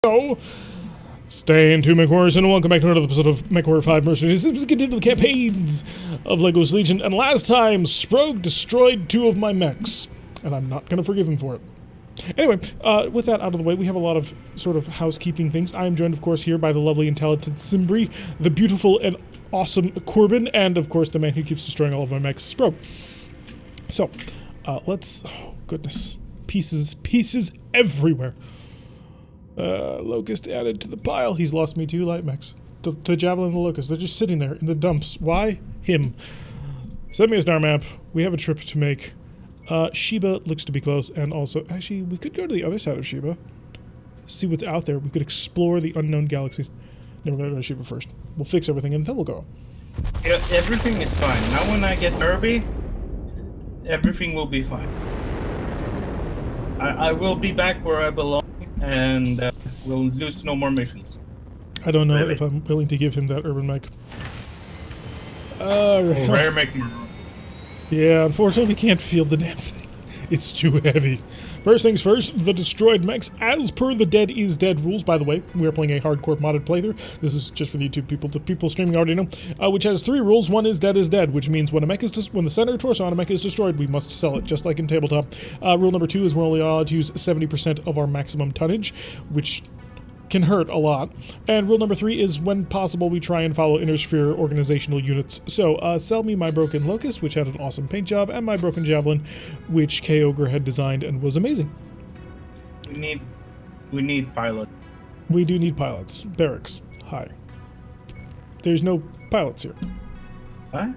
So, stay into MechWarrior and welcome back to another episode of MechWarrior 5 Mercenaries. As we continue the campaigns of Lego's Legion, and last time, Sprogue destroyed 2 of my mechs, and I'm not going to forgive him for it. Anyway, with that out of the way, we have a lot of sort of housekeeping things. I am joined, of course, here by the lovely and talented Simbri, the beautiful and awesome Corbin, and, of course, the man who keeps destroying all of my mechs, Sprogue. So, let's... Oh, goodness. Pieces everywhere. Locust added to the pile. He's lost me 2 light mechs. The Javelin and the Locust. They're just sitting there in the dumps. Why? Him. Send me a star map. We have a trip to make. Sheba looks to be close. And also, actually, we could go to the other side of Sheba. See what's out there. We could explore the unknown galaxies. No, we're going to go to Sheba first. We'll fix everything and then we'll go. Yeah, everything is fine. Now when I get Derby, everything will be fine. I will be back where I belong. And we'll lose no more missions. I don't know if I'm willing to give him that urban mech. Rare mech. Yeah, unfortunately, we can't field the damn thing. It's too heavy. First things first, the destroyed mechs, as per the Dead is Dead rules. By the way, we are playing a hardcore modded playthrough. This is just for the YouTube people. The people streaming already know. Which has 3 rules. One is Dead, which means when a mech is when the center torso on a mech is destroyed, we must sell it, just like in tabletop. Rule number 2 is we're only allowed to use 70% of our maximum tonnage, which can hurt a lot. And rule number 3 is when possible we try and follow Intersphere organizational units. So sell me my broken Locust, which had an awesome paint job, and my broken Javelin, which K-Ogre had designed and was amazing. We need pilots. We do need pilots. Barracks. Hi. There's no pilots here. What?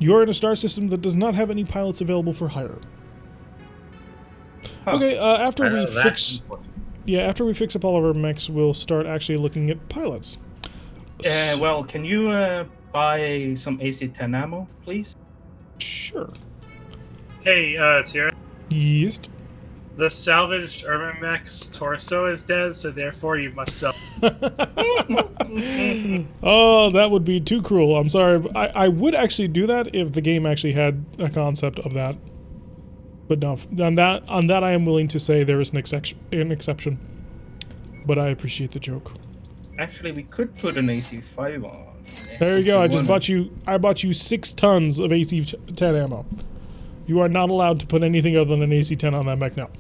You're in a star system that does not have any pilots available for hire. Huh. Okay, after we fix... Yeah, after we fix up all of our mechs, we'll start actually looking at pilots. Well, can you buy some AC-10 ammo, please? Sure. Hey, Tira. Yes. The salvaged urban mech's torso is dead, so therefore you must sell. Oh, that would be too cruel. I'm sorry. I would actually do that if the game actually had a concept of that. But no, on that I am willing to say there is an exception. But I appreciate the joke. Actually, we could put an AC-5 on. There you go. I bought you 6 tons of AC-10 ammo. You are not allowed to put anything other than an AC-10 on that mech now.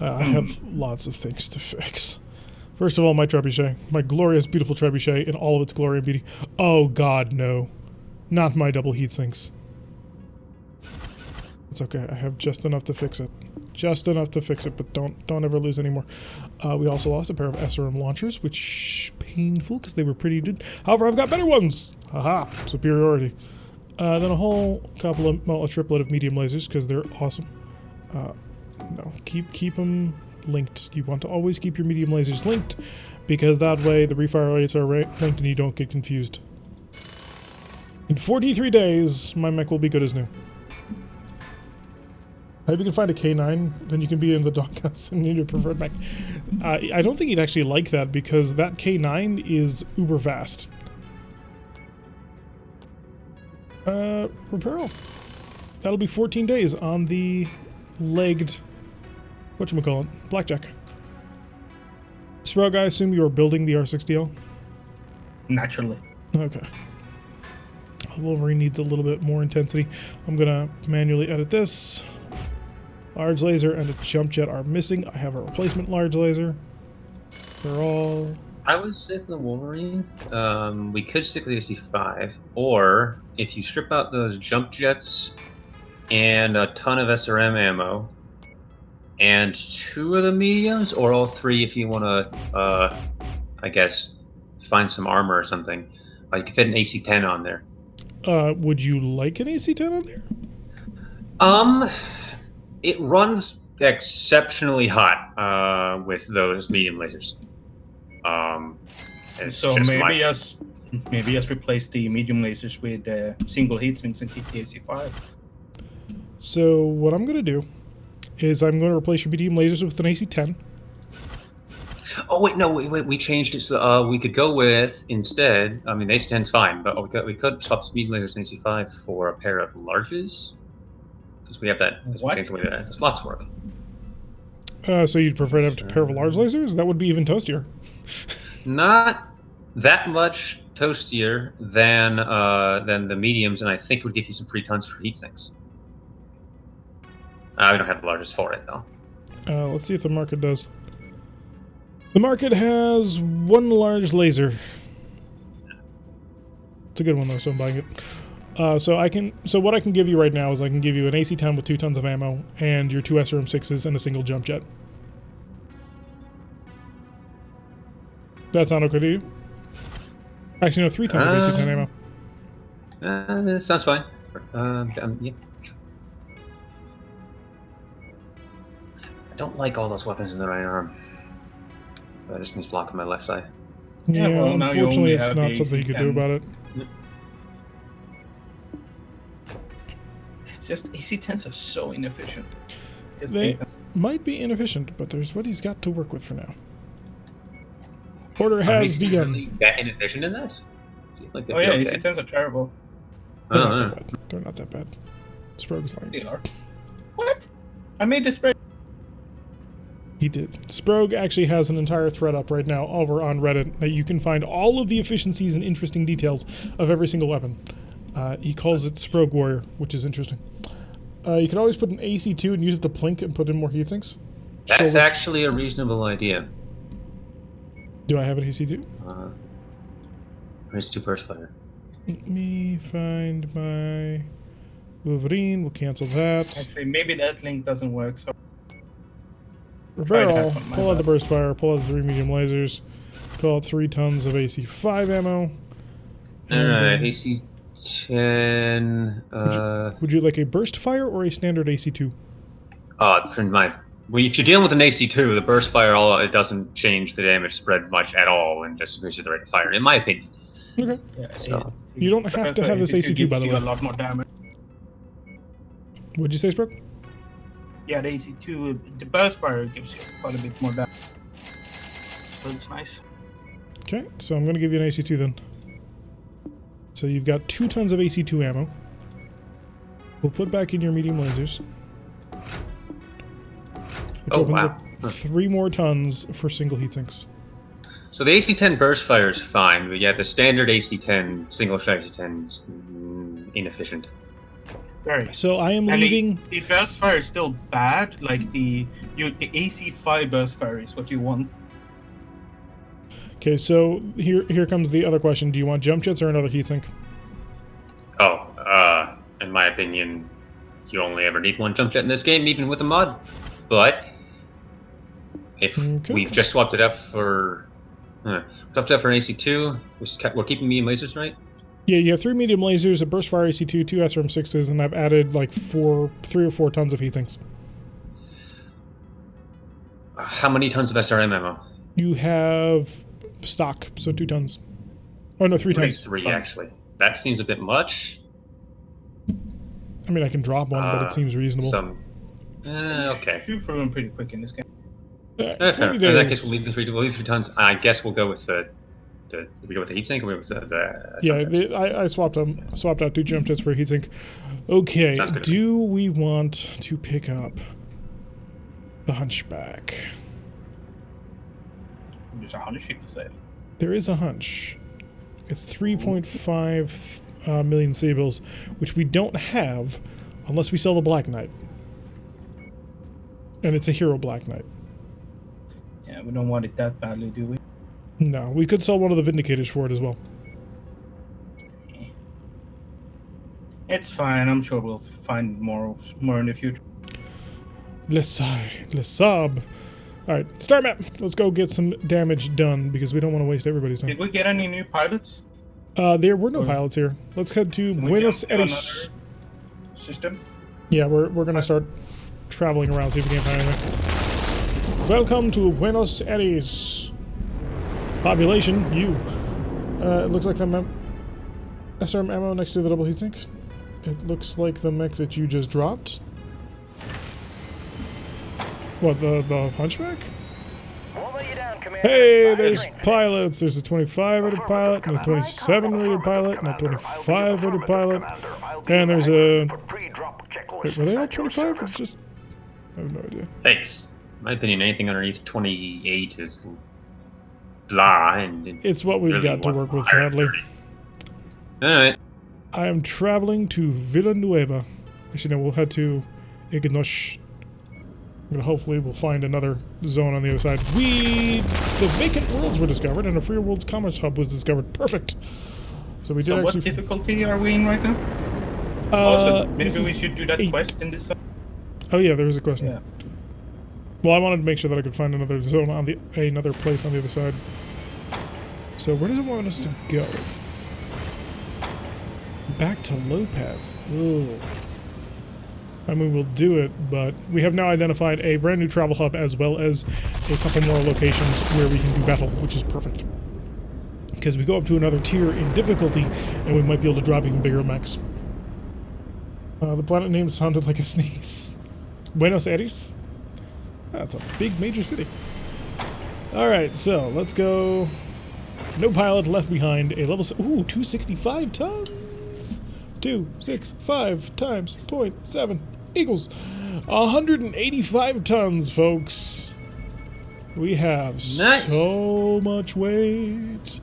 I have lots of things to fix. First of all, my trebuchet. My glorious, beautiful trebuchet in all of its glory and beauty. Oh god, no. Not my double heat sinks. It's okay, I have just enough to fix it. Just enough to fix it, but don't ever lose any more. We also lost a pair of SRM launchers, which painful because they were pretty good. However, I've got better ones. Haha, superiority. Then a whole couple of, well, a triplet of medium lasers because they're awesome. No, keep them linked. You want to always keep your medium lasers linked because that way the refire rates are linked and you don't get confused. In 43 days, my mech will be good as new. If you can find a K9, then you can be in the doghouse and need your preferred mech. I don't think you'd actually like that because that K9 is uber vast. Reparo. That'll be 14 days on the legged, whatchamacallit, blackjack. Sprogue, I assume you are building the R60L? Naturally. Okay. Wolverine needs a little bit more intensity. I'm gonna manually edit this. Large laser and a jump jet are missing. I have a replacement large laser. They're all... I would say for the Wolverine, we could stick with the AC-5, or if you strip out those jump jets and a ton of SRM ammo, and 2 of the mediums, or all 3 if you want to, I guess, find some armor or something. You could fit an AC-10 on there. Would you like an AC-10 on there? It runs exceptionally hot with those medium lasers. So maybe just replace the medium lasers with single heat sinks and keep the AC-5. So what I'm going to do is I'm going to replace your medium lasers with an AC-10. Oh wait, no, wait, we changed it so we could go with instead. I mean, the AC-10's fine, but we could swap medium lasers and AC-5 for a pair of larges. Because we have that. What? The slots work. So you'd prefer to have a pair of large lasers? That would be even toastier. Not that much toastier than the mediums, and I think it would give you some free tons for heat sinks. We don't have the largest for it though. Let's see if the market does. The market has one large laser. It's a good one though, so I'm buying it. So what I can give you right now is I can give you an AC-10 with 2 tons of ammo and your 2 SRM-6s and a single jump jet. That sound okay to you? Actually, no, 3 tons of AC-10 ammo. That sounds fine. Yeah. I don't like all those weapons in the right arm. That just means blocking my left eye. Yeah, well, now you unfortunately, only it's have not the something you can do AC-10. about it. It's just AC-10s are so inefficient. Yes, They might be inefficient, but there's what he's got to work with for now. Order has begun. Really that inefficient in this? Like Oh yeah, AC-10s are terrible. They're not that bad. They're not that bad. Sprogue's lying. They are. What? I made this spread. He did. Sprogue actually has an entire thread up right now over on Reddit that you can find all of the efficiencies and interesting details of every single weapon. He calls it Sprogue Warrior, which is interesting. You can always put an AC-2 and use it to plink and put in more heatsinks. That's actually a reasonable idea. Do I have an AC-2? It's 2 burst fire. Let me find my Wolverine. We'll cancel that. Actually, maybe that link doesn't work. So Barrel, pull out the burst fire, pull out the 3 medium lasers, pull out 3 tons of AC-5 ammo. Alright, AC-10... Would you like a burst fire or a standard AC-2? If you're dealing with an AC-2, the burst fire, it doesn't change the damage spread much at all and just increases the rate of fire, in my opinion. Okay. yeah, So, You don't have to have this AC-2, by the way. A lot more damage. What'd you say, Sprook? Yeah, the AC-2, the burst fire gives you quite a bit more damage. So it's nice. Okay, so I'm going to give you an AC-2 then. So you've got 2 tons of AC-2 ammo. We'll put back in your medium lasers. Which opens up 3 more tons for single heatsinks. So the AC-10 burst fire is fine, but yeah, the standard AC-10, single shot AC-10 is inefficient. Very. So I am And leaving... the burst fire is still bad. Like the AC-5 burst fire is what you want. Okay, so here comes the other question. Do you want jump jets or another heatsink? In my opinion, you only ever need 1 jump jet in this game, even with a mod. But if we've just swapped it up for an AC-2, we're keeping medium lasers, right? Yeah, you have 3 medium lasers, a burst fire AC-2, 2 SRM-6s, and I've added like 3 or 4 tons of heatsinks. How many tons of SRM ammo? You have stock, so 2 tons. Oh no, 3 tons. 3 actually. That seems a bit much. I mean, I can drop one, but it seems reasonable. Okay. You've proven pretty quick in this game. 40 In days. that case, we'll leave 3 tons. I guess we'll go with the we go with the heatsink, or we go with the yeah, I swapped out 2 jump jets for a heatsink. Okay, do we want to pick up the Hunchback? There's a hunch for sale. There is a hunch. It's 3.5 million sables, which we don't have unless we sell the Black Knight. And it's a hero Black Knight. Yeah, we don't want it that badly, do we? No, we could sell one of the Vindicators for it as well. It's fine. I'm sure we'll find more in the future. Les Sab. Alright, start map. Let's go get some damage done because we don't want to waste everybody's time. Did we get any new pilots? There were no pilots here. Let's head to Buenos Aires. System? Yeah, we're gonna start traveling around, see if we can find anything. Welcome to Buenos Aires. Population, you. It looks like the SRM ammo next to the double heatsink. It looks like the mech that you just dropped. What, the Hunchback? Hey, there's pilots. There's a 25 rated pilot, and a 27 rated pilot, and a 25 rated pilot, and there's a... Wait, were they all 25? It's just... I have no idea. Thanks. my opinion, anything underneath 28 is blah. And It's what we've really got to want work with, higher sadly. 30. All right. I am traveling to Villanueva. Actually, no, we'll head to Ignosh. Hopefully we'll find another zone on the other side. The vacant worlds were discovered, and a free worlds commerce hub was discovered. Perfect. So we did So what actually. difficulty are we in right now? Also, maybe this we is should do that 8. quest in this. Oh yeah, there is a question. Yeah. Well, I wanted to make sure that I could find another zone on another place on the other side. So where does it want us to go? Back to Lopez. Ugh. I mean, we'll do it, but we have now identified a brand new travel hub as well as a couple more locations where we can do battle, which is perfect. Because we go up to another tier in difficulty, and we might be able to drop even bigger mechs. The planet name sounded like a sneeze. Buenos Aires? That's a big major city. Alright, so let's go. No pilot left behind. A level... Ooh, 265 tons! 265 times 0.7 equals 185 tons, folks. We have Nice. so much weight.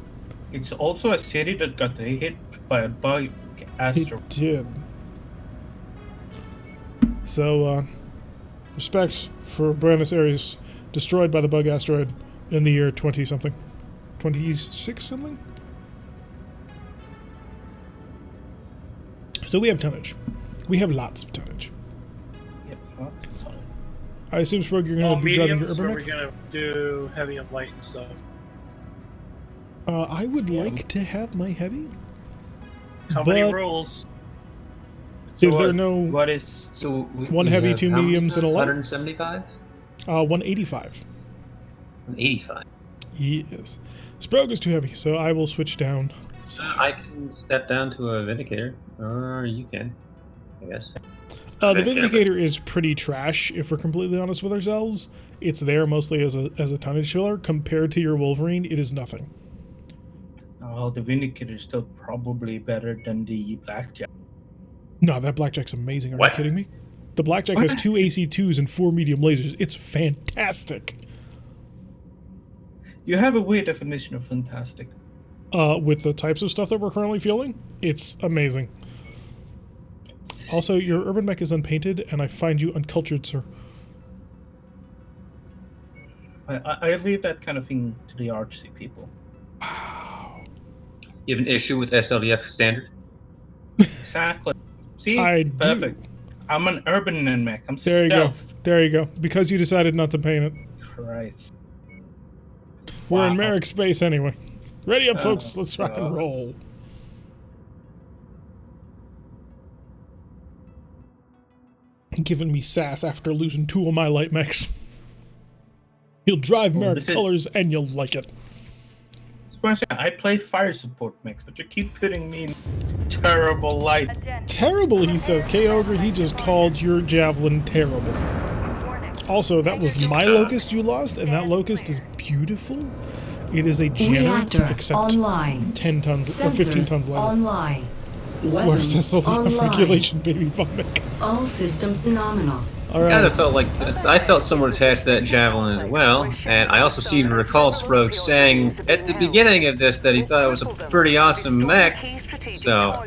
It's also a city that got hit by a bug asteroid. It did. So, respect for Buenos Aires, destroyed by the bug asteroid in the year 20-something. 26-something? So we have tonnage. We have lots of tonnage. Yep, sorry. I assume, Sprog, you're going All to be driving your mediums, urban or mech? we're gonna do heavy and light and stuff. I would like to have my heavy. How many But- rolls? Is So there what- no What is... So One heavy, have 2 how many mediums, and a tons? light? 175? 185? 185. Yes. Sprog is too heavy, so I will switch down. I can step down to a Vindicator, or you can, I guess. The Vindicator. Vindicator is pretty trash, if we're completely honest with ourselves. It's there mostly as a tonnage filler. Compared to your Wolverine, it is nothing. Oh, the Vindicator is still probably better than the Blackjack. No, that Blackjack's amazing. Are What? you kidding me? The Blackjack What? has 2 AC2s and 4 medium lasers. It's fantastic. You have a weird definition of fantastic. With the types of stuff that we're currently fielding, it's amazing. Also, your urban mech is unpainted, and I find you uncultured, sir. I leave that kind of thing to the artsy people. You have an issue with SLDF standard? Exactly. See? I do. Perfect. I'm an urban mech. I'm There you go. stealth. There you go. Because you decided not to paint it. Christ. We're in Wow. Merrick space anyway. Ready up, Oh, folks. Let's rock and God. roll. Giving me sass after losing 2 of my light mechs. You'll drive Well, Merrick this is- colors and you'll like it. I play fire support mechs, but you keep putting me in terrible light. Terrible, he says. K-Ogre, he just called your javelin terrible. Also, that was my locust you lost, and that locust is beautiful. It is a generator, Reactor except online. 10 tons or 15 Sensors tons lighter. online. Where's this Weapons little online. regulation baby vomit? All systems nominal. I kind Alright. of felt like I felt somewhat attached to that javelin as well, and I also seem to recall Sprog saying at the beginning of this that he thought it was a pretty awesome mech. So,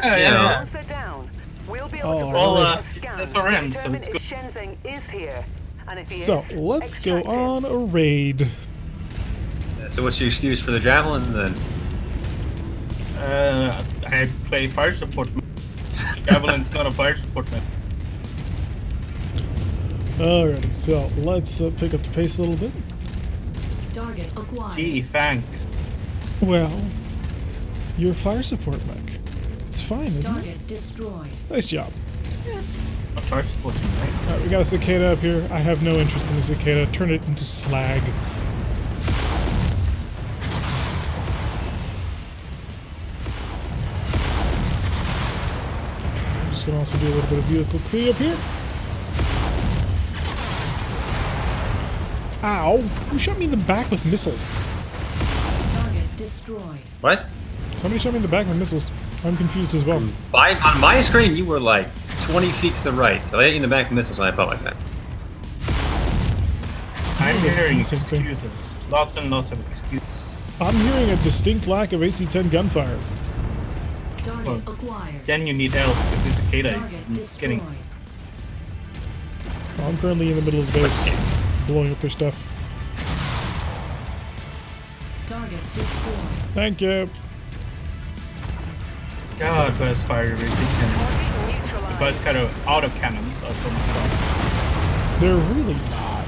Yeah. Oh, Well, SRM, so it's good. So, let's go on a raid. so what's your excuse for the javelin then? I play fire support mech. Javelin's not a fire support mech. Alrighty, so let's pick up the pace a little bit. Target acquired. Gee, thanks. Well, you're a fire support mech. It's fine, isn't it? Target destroyed. Nice job. A fire support mech. Alright, we got a cicada up here. I have no interest in a cicada. Turn it into slag. I'm just gonna also do a little bit of vehicle clean up here. Ow! Who shot me in the back with missiles? Target destroyed. What? Somebody shot me in the back with missiles. I'm confused as well. On my screen, you were like 20 feet to the right, so I hit you in the back with missiles, and I felt like that. I'm hearing a hearing decent thing. excuses. Lots and lots of excuses. I'm hearing a distinct lack of AC-10 gunfire. Target Well, acquired. Then you need help because this cicada Target is destroyed. getting. I'm currently in the middle of the base, blowing up their stuff. Target destroyed. Thank you. God, burst fire rate. The burst kind of auto cannons are so much fun. They're really not.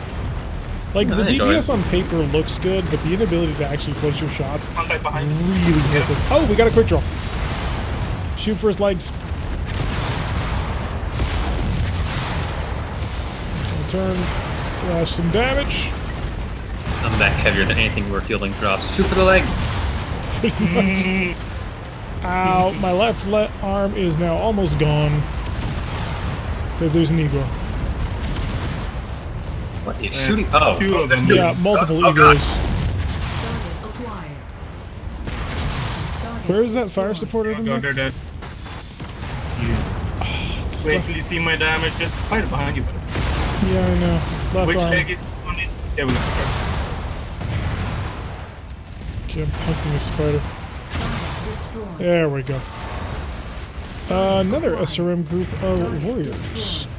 Like, the I enjoy DPS it. on paper looks good, but the inability to actually place your shots Contact behind. really hits it. Oh, we got a quick draw. Shoot for his legs. Turn, splash some damage. I'm back heavier than anything worth fielding drops. Shoot for the leg. Pretty much. Ow, my left arm is now almost gone. Because there's an Igor. What? It's shooting. Oh, Two of them. Yeah, multiple Oh, God. Igors. Target acquired. Target Where is that fire destroyed. support over God, there? they're dead. Just Wait left. till you see my damage. Just fight behind you. Yeah, I know. Left Which arm. leg is on it? There we go. Okay, I'm punking a spider. Target destroyed. There we go. Another SRM group of Target warriors. destroyed.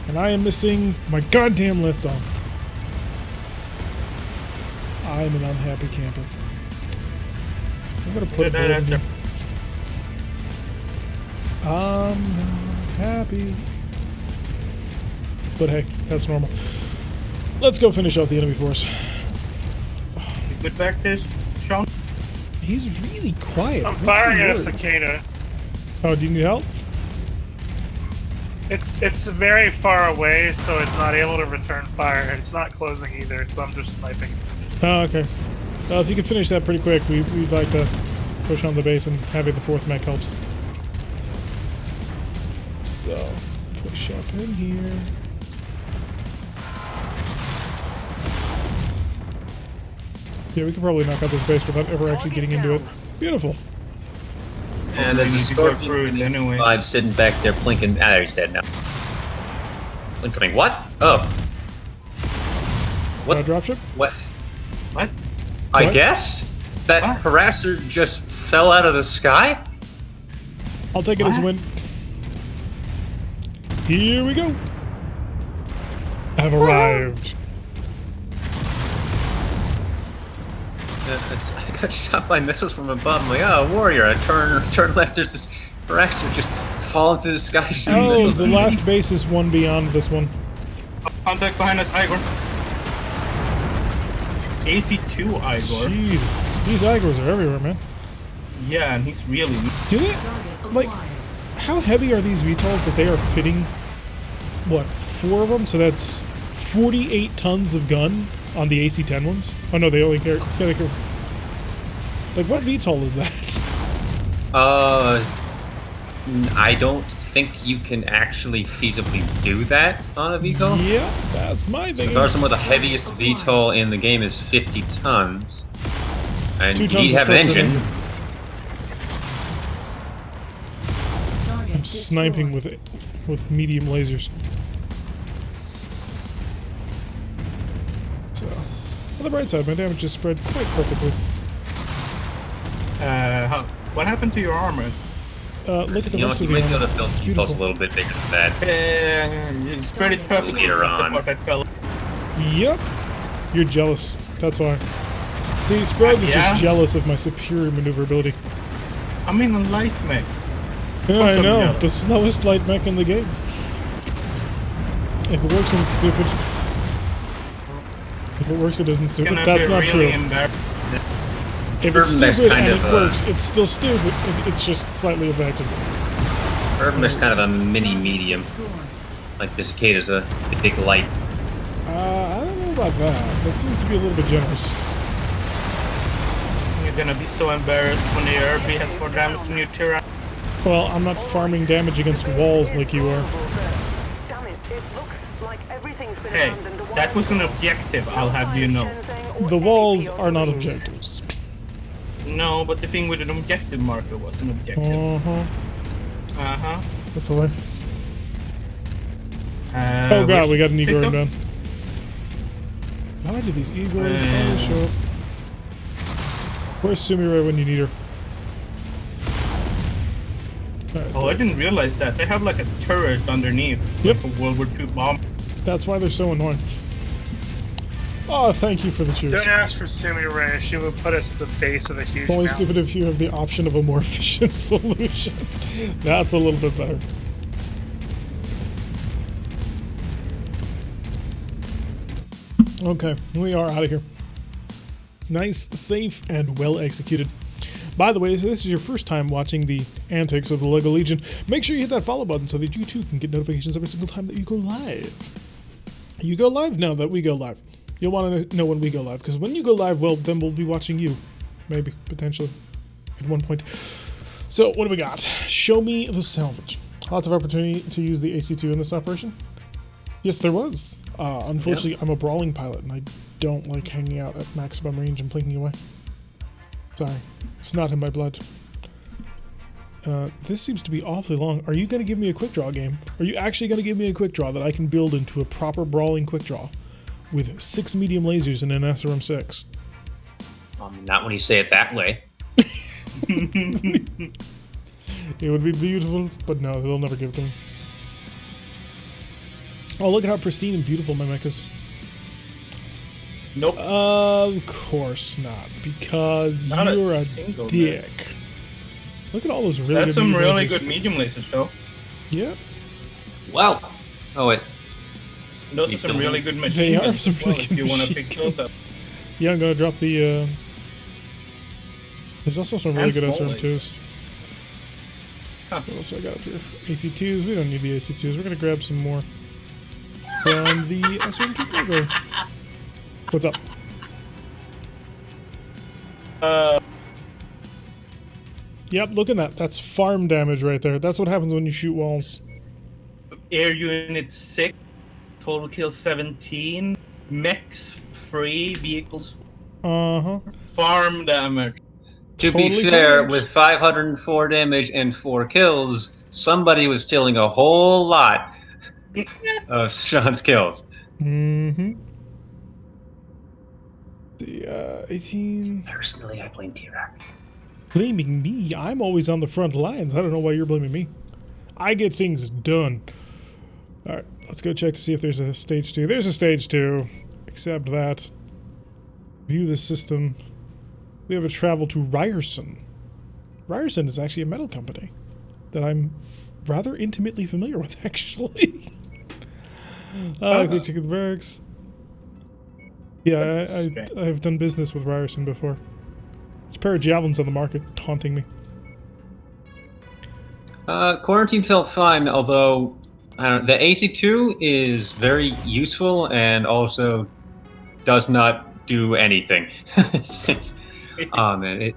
And I am missing my goddamn left arm. I'm an unhappy camper. I'm gonna put a bullet in you. I'm not happy. But hey, that's normal. Let's go finish out the enemy force. You good back there, Sean? He's really quiet. I'm It makes me firing at a worried. cicada. Oh, do you need help? It's very far away, so it's not able to return fire. It's not closing either, so I'm just sniping. Oh, okay. Well, if you could finish that pretty quick, we'd like to push on the base, and having the fourth mech helps. So, push up in here. Yeah, we could probably knock out this base without ever actually getting into it. Beautiful. And there's a We need to go scorpion. through it anyway. I'm sitting back there plinking. Ah, he's dead now. Incoming. What? Oh. What? Dropship? What? What? I What? guess that What? harasser just fell out of the sky. I'll take it as a What? win. Here we go. I've arrived. I got shot by missiles from above. I'm like, oh, warrior. I turn left. There's this harasser just falling through the sky shooting Oh, missiles. the last base is one beyond this one. Contact behind us, Igor. AC2 Igor. Jeez, these Igors are everywhere, man. Yeah, and he's really. Do they? Target Like, acquired. how heavy are these VTOLs that they are fitting? What, 4 of them? So that's 48 tons of gun on the AC-10 ones. Oh no, they only carry. Yeah, they carry. Like, what VTOL is that? I don't think you can actually feasibly do that on a VTOL. Yeah, that's my So thing. far, some of the heaviest VTOL in the game is 50 tons. And 2 you tons of have an structural engine. Target I'm sniping destroyed. with medium lasers. So, on the bright side, my damage is spread quite perfectly. What happened to your armor? Look at the You know rest what, of you the might be able armor. to build It's VTOLs a beautiful. little bit bigger than that. You spread it perfectly. Later except the on. part that fell. Yep. You're jealous. That's why. See, Sprout is Yeah? just jealous of my superior maneuverability. I mean, a light mech. Yeah, I I'm know. jealous. The slowest light mech in the game. If it works, it's stupid. If it works, it isn't stupid. Gonna That's be not really true. embarrassed. If it's Urban Mech's stupid kind and of, it works, it's still stupid. It's just slightly effective. Urban is kind of a mini medium. Destroyed. Like the cicada's a big light. I don't know about that. That seems to be a little bit generous. You're gonna be so embarrassed when the RB has more damage than your Tyrann. Well, I'm not farming damage against walls like you are. Damn it, it looks like everything's been Hey, abandoned. The that was an objective, I'll have you know. The walls are not objectives. No, but the thing with an objective marker was an objective. Uh-huh. Uh-huh. That's hilarious. Oh god, which we got an Igor pickup? down. Why do these Eagles always show up? Where's Sumire when you need her? Alright, Oh, I didn't realize that. They have like a turret underneath. Yep. Like a World War II bomb. that's why they're so annoying. Oh, thank you for the cheers. Don't ask for Sumi-Ray. She would put us at the base of a huge It's only mountain. stupid if you have the option of a more efficient solution. That's a little bit better. Okay, we are out of here. Nice, safe, and well executed. By the way, so this is your first time watching the antics of the LEGO Legion, make sure you hit that follow button so that you too can get notifications every single time that you go live. You go live? No, that we go live. You'll want to know when we go live, because when you go live, well, then we'll be watching you. Maybe, potentially, at one point. So, what do we got? Show me the salvage. Lots of opportunity to use the AC2 in this operation. Yes, there was. Unfortunately, I'm a brawling pilot, and I don't like hanging out at maximum range and blinking away. Sorry. It's not in my blood. This seems to be awfully long. Are you going to give me a quick draw game? Are you actually going to give me a quick draw that I can build into a proper brawling quick draw with 6 medium lasers and an SRM6? Not when you say it that way. It would be beautiful, but no, they'll never give it to me. Oh, look at how pristine and beautiful my mech is. Nope. Of course not, because Not a you're a single dick. Look at all those really That's good some medium really lasers. good medium lasers, though. Yeah, Wow. Oh, wait. Those are You some don't- really good they machine are guns some as well, really if good you want to machine pick those up. guns. Yeah, I'm gonna drop the. There's also some really And good small SRM2s. Huh. What else I got up here? AC2s. We don't need the AC2s. We're gonna grab some more from the SRM2 category. What's up? Yep, look at that. That's farm damage right there. That's what happens when you shoot walls. Air unit 6, total kill 17, mechs 3, vehicles Uh-huh. farm damage. To Totally be fair, fine. with 504 damage and 4 kills, somebody was stealing a whole lot of Sean's kills. Mm-hmm. The 18. Personally, I blame T-Rack. Blaming me? I'm always on the front lines. I don't know why you're blaming me. I get things done. Alright, let's go check to see if there's a stage 2. There's a stage 2. Accept that. View the system. We have a travel to Ryerson. Ryerson is actually a metal company that I'm rather intimately familiar with, actually. Quick check the barracks. Yeah, I've done business with Ryerson before. There's a pair of javelins on the market taunting me. Quarantine felt fine, although the AC2 is very useful and also does not do anything. Oh man, it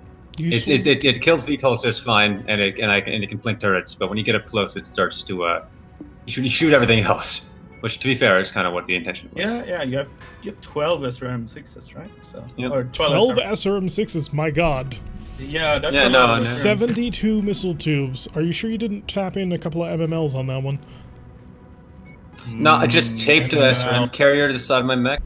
kills VTOLs just fine, and it can blink turrets. But when you get up close, it starts to you shoot everything else. Which, to be fair, is kind of what the intention was. Yeah, you have 12 SRM6s, right? So, Yep. or 12 SRM6s, my god. Yeah, that's Yeah, a no, lot of no. 72 missile tubes. Are you sure you didn't tap in a couple of MMLs on that one? No, I just taped a SRM carrier to the side of my mech.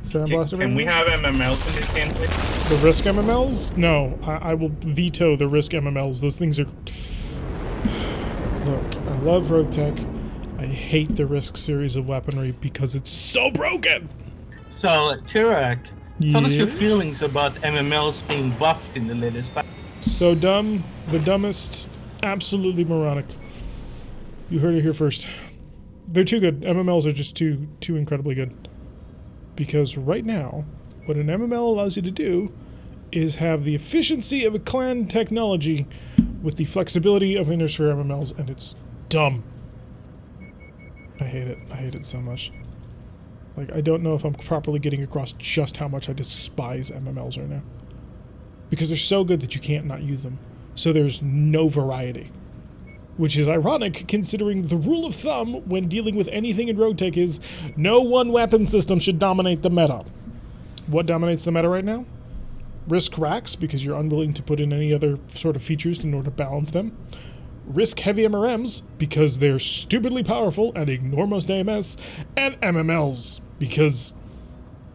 Sandblaster? Can we have MMLs in this game, please? The risk MMLs? No, I will veto the risk MMLs. Those things are... Look, I love RogueTech. I hate the risk series of weaponry because it's so broken! So, Tirak, tell us your Yes? feelings about MMLs being buffed in the latest patch. So dumb, the dumbest, absolutely moronic. You heard it here first. They're too good. MMLs are just too incredibly good. Because right now, what an MML allows you to do is have the efficiency of a clan technology with the flexibility of Innersphere MMLs, and it's dumb. I hate it. I hate it so much. Like, I don't know if I'm properly getting across just how much I despise MMLs right now. Because they're so good that you can't not use them. So there's no variety. Which is ironic, considering the rule of thumb when dealing with anything in RogueTech is no one weapon system should dominate the meta. What dominates the meta right now? Risk racks, because you're unwilling to put in any other sort of features in order to balance them. Risk heavy MRMs, because they're stupidly powerful and ignore most AMS. And MMLs, because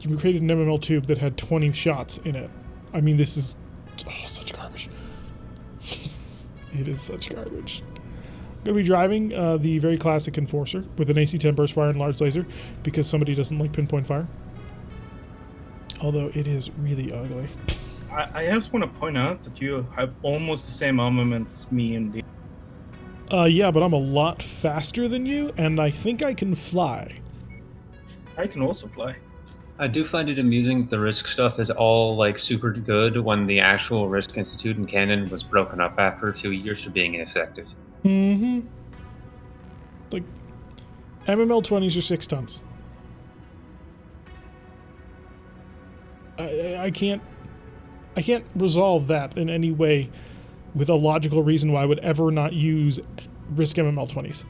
You created an MML tube that had 20 shots in it. I mean, this is such garbage. It is such garbage. I'm going to be driving the very classic Enforcer with an AC-10 burst fire and large laser because somebody doesn't like pinpoint fire. Although it is really ugly. I just want to point out that you have almost the same armament as me and the... Yeah, but I'm a lot faster than you, and I think I can fly. I can also fly. I do find it amusing that the Risk stuff is all like super good when the actual Risk Institute and Canon was broken up after a few years for being ineffective. Mm-hmm. Like, MML 20s are 6 tons. I can't resolve that in any way with a logical reason why I would ever not use Risk MML 20s.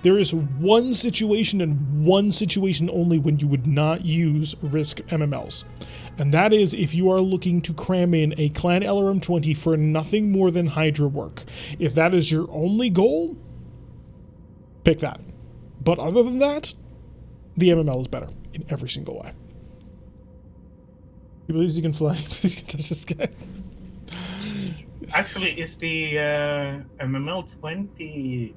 There is one situation and one situation only when you would not use Risk MMLs. And that is if you are looking to cram in a Clan LRM 20 for nothing more than Hydra work. If that is your only goal, pick that. But other than that, the MML is better in every single way. He believes he can fly. He can touch the sky. Actually, is the MML 20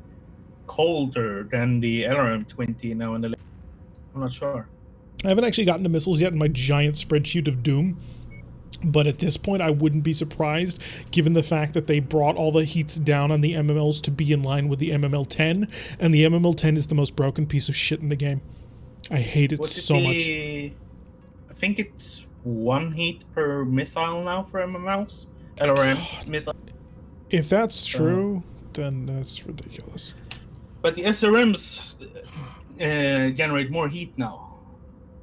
colder than the LRM 20 now in the... I'm not sure. I haven't actually gotten to missiles yet in my giant spreadsheet of doom. But at this point, I wouldn't be surprised, given the fact that they brought all the heats down on the MMLs to be in line with the MML 10, and the MML 10 is the most broken piece of shit in the game. I hate it so much. I think it's 1 heat per missile now for MMLs. LRM missile. If that's true, then that's ridiculous. But the SRMs generate more heat now.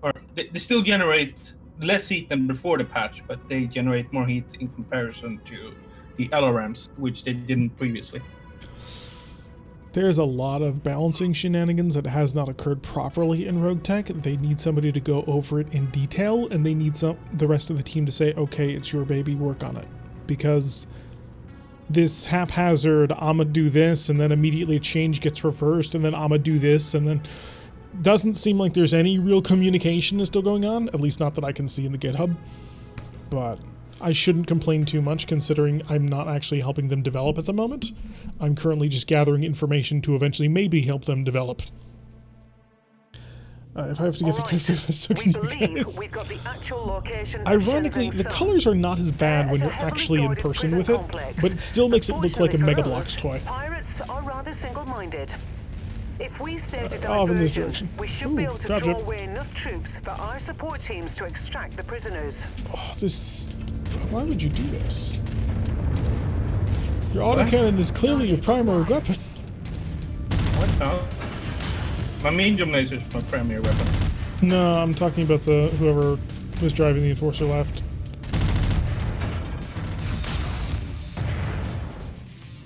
Or they still generate less heat than before the patch, but they generate more heat in comparison to the LRMs, which they didn't previously. There's a lot of balancing shenanigans that has not occurred properly in RogueTech. They need somebody to go over it in detail, and they need the rest of the team to say, okay, it's your baby, work on it. Because this haphazard, I'ma do this, and then immediately a change gets reversed, and then I'ma do this, and then doesn't seem like there's any real communication is still going on, at least not that I can see in the GitHub. But I shouldn't complain too much considering I'm not actually helping them develop at the moment. I'm currently just gathering information to eventually maybe help them develop. If I have to get the crypto, so can you guys. We've got the actual location. Ironically, the colors are not as bad when you're actually in person with it, but it still makes it look like a Mega Bloks toy. Pirates are rather single-minded. If we stay to in this diversion, direction. we should be able to draw dropship. away enough troops for our support teams to extract the prisoners. Oh, this... Why would you do this? Your autocannon is clearly your primary weapon. What now? My medium laser is my primary weapon. No, I'm talking about the whoever was driving the Enforcer left.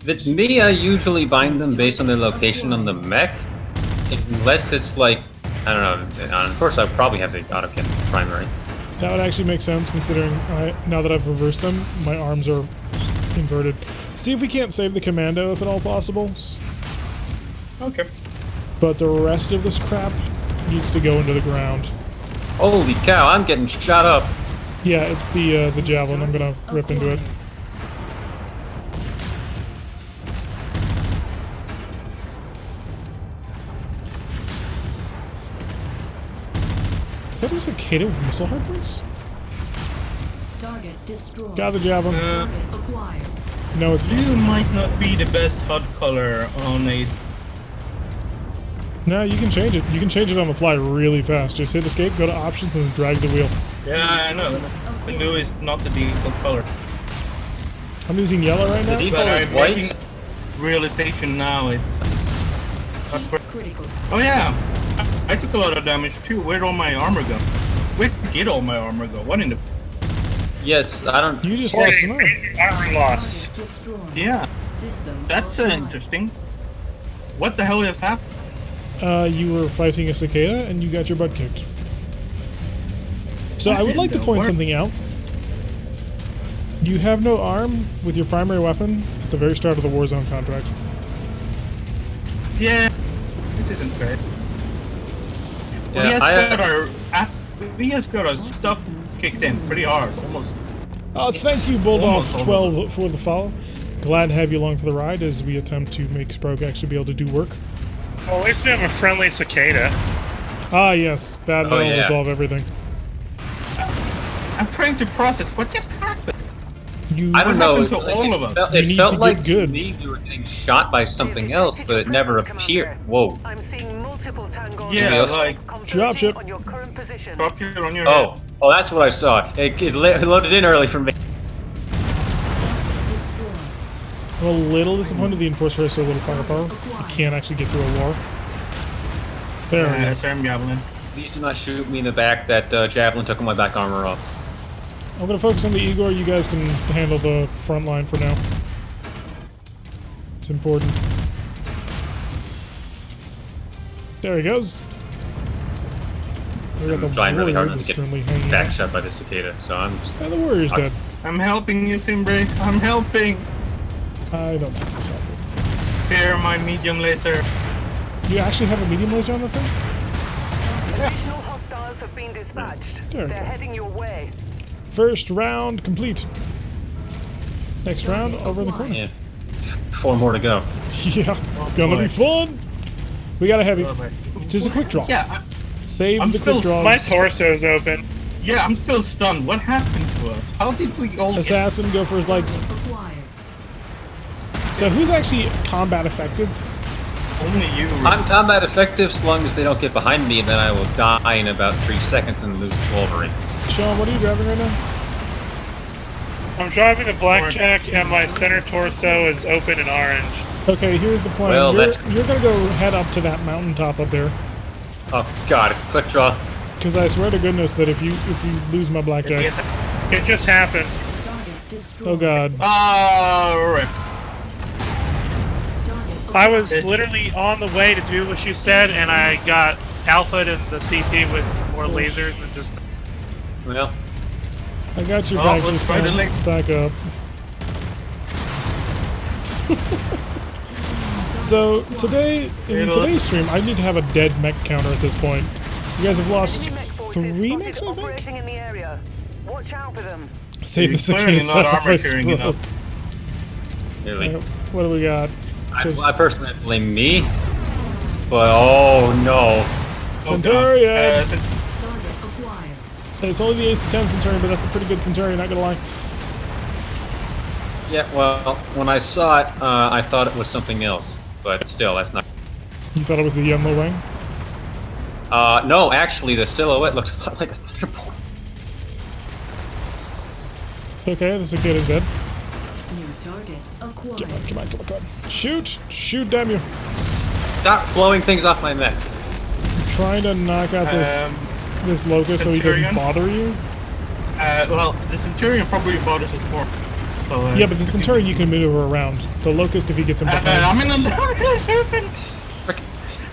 If it's me, I usually bind them based on their location on the mech. Unless it's like, I don't know, of course I probably have the autocannon primary. That would actually make sense considering now that I've reversed them, my arms are inverted. See if we can't save the commando if at all possible. Okay. But the rest of this crap needs to go into the ground. Holy cow, I'm getting shot up. Yeah, it's the javelin. I'm gonna rip into it. Is that a cicada with missile hardpoints? Target destroyed. Got the javelin. Target acquired. No, it's You might not be the best HUD color on a... no. You can change it. You can change it on the fly really fast. Just hit escape, go to options, and then drag the wheel. Yeah, I know. The blue is not the default color. I'm using yellow right now. The But default is I'm white. making realization now it's... Critical. Oh yeah! I took a lot of damage too. Where'd all my armor go? Where did all my armor go? What in the... Yes, I don't... You just lost an arm. Armor loss. Target destroyed. Yeah, System that's offline. interesting. What the hell just happened? You were fighting a cicada and you got your butt kicked. So I would like to point something out. You have no arm with your primary weapon at the very start of the Warzone contract. Yeah, this isn't great. Yeah, Yes, I, but our We just got our stuff kicked in pretty hard, almost. Thank you, Almost Bulldog12, for the follow. Glad to have you along for the ride as we attempt to make Sprog actually be able to do work. Well, at least we have a friendly cicada. Ah, yes, that'll yeah. resolve everything. I'm trying to process what just happened. You, I don't know. happened to all of us? You It need felt to like get good. to me you were getting shot by something else, but it never appeared. Whoa. I'm seeing multiple tangos. Yeah, like Dropship. on your current position. drop you on your Oh, head. oh, that's what I saw. It loaded in early for me. Destroyed. I'm a little disappointed the Enforcer has so little firepower. He can't actually get through a wall. There we go. SRM Javelin. Please do not shoot me in the back. That javelin took my back armor off. I'm gonna focus on the Igor. You guys can handle the front line for now. It's important. There he goes. We got the I'm trying really hard warrior not to that's get currently hanging back out. shot by the cicada, so I'm just... And the warrior's dead. I'm helping you, Simbre. I'm helping. I don't think he's helping. Fear my medium laser. You actually have a medium laser on the thing? Additional hostiles have been dispatched. There we They're go. heading your way. First round complete. Next round over in the corner. Yeah. 4 more to go. Yeah, it's gonna boy. be fun. We got a heavy. Oh, my- Just a quick draw. Yeah, Save I'm the still- quick draws. My torso's open. I'm still stunned. What happened to us? How did we all get... Assassin, go for his legs. Acquired. So who's actually combat effective? Only you. I'm combat effective so long as they don't get behind me, and then I will die in about 3 seconds and lose to Wolverine. Sean, what are you driving right now? I'm driving a blackjack, and my center torso is open and orange. Okay, here's the plan. Well, you're gonna go head up to that mountaintop up there. Oh god, quick draw. Because I swear to goodness that if you lose my blackjack, It just happened. Target destroyed. oh god. Alright. Target I was literally on the way to do what you said, and I got alpha'd in the CT with more lasers and just... Well, I got your Oh, back. let's Just try to kinda link. back up. So today, in today's stream, I need to have a dead mech counter at this point. You guys have lost Enemy mech forces 3 spotted mechs, I think. operating in the area. Watch out for them. Save the He's clearly cicada not armor sacrifice carrying broke. enough. really. What do we got? I personally blame me, but oh no. Centurion! Target acquired. It's only the Ace of 10 Centurion, but that's a pretty good Centurion, not gonna lie. Yeah, well, when I saw it, I thought it was something else, but still, that's not... You thought it was the Yunlo Wang? No, actually, the silhouette looks a lot like a thunderbolt. Okay, the cicada's dead. New target acquired. Come on, come on, come on, come on. Shoot! Shoot, damn you! Stop blowing things off my mech. I'm trying to knock out this locust so he doesn't Centurion? bother you. Well, the Centurion probably bothers us more. So, Yeah, but the Centurion you can maneuver around. The locust, if he gets him behind. I'm in the...